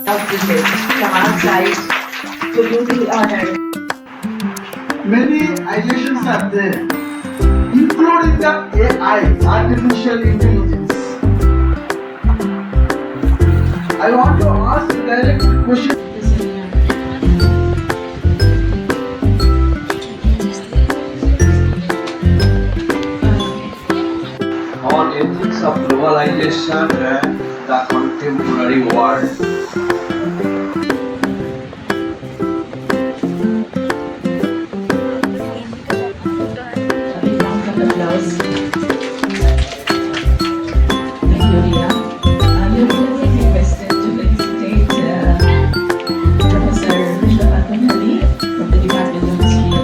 So you will honor. Many ideations are there, including the AI, artificial intelligence. I want to ask a direct question. On ethics of globalization and the contemporary world. Applause. Thank you, Ria. You're really requested to felicitate Professor Vishwanath Ali from the Department of History.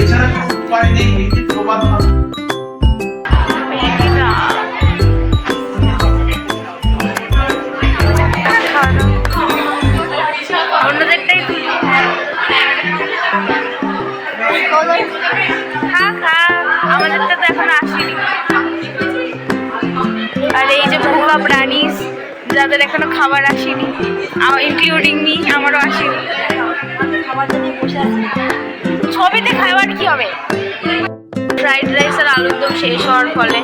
এছাড়া কোনো উপায় নেই এটি প্রবাদ অন্যদেরটাই আমাদেরটা তো এখন আসেনি। আর এই যে ভুয়া প্রাণীস যাদের এখনো খাবার আসেনি, ইনক্লুডিং মি, আমারও আসেনি। ছবিতে খাবার কি হবে? ফ্রাইড রাইস আর আলুর দম শেষ হওয়ার ফলে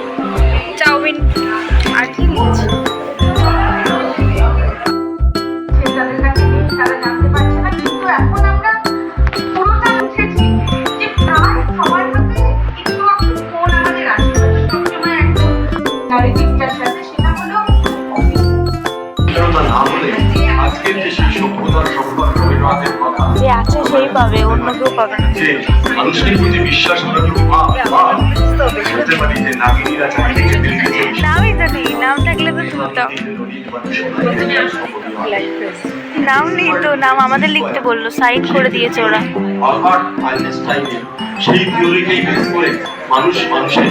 চাউমিন আর কি নিচ্ছে তাদের কাছে নেই, তারা জানতে পারছে না। কিন্তু এখন আমরা পুরোটা বুঝেছি যে প্রায় সবার হাতে একটু একটু ফোন আমাদের আছে, সবসময় একদম নারেটিভটার সাথে। সেটা হলো না হলে আজকের যে সেই সভ্যতার সম্পর্ক রবীন্দ্রনাথের কথা যে আছে সেই পাবে, অন্য কেউ পাবে না। যে মানুষের প্রতি বিশ্বাস করা বলতে পারি যে নাগিনীরা চারিদিকে দেখেছে নামই তো নেই, নাম থাকলে তো তুলতাম। নাম নেই তো, নাম আমাদের লিখতে বললো, সাইন করে দিয়েছে ওরা। আলবার্ট আইনস্টাইনের সেই থিওরিকেই বেস করে মানুষের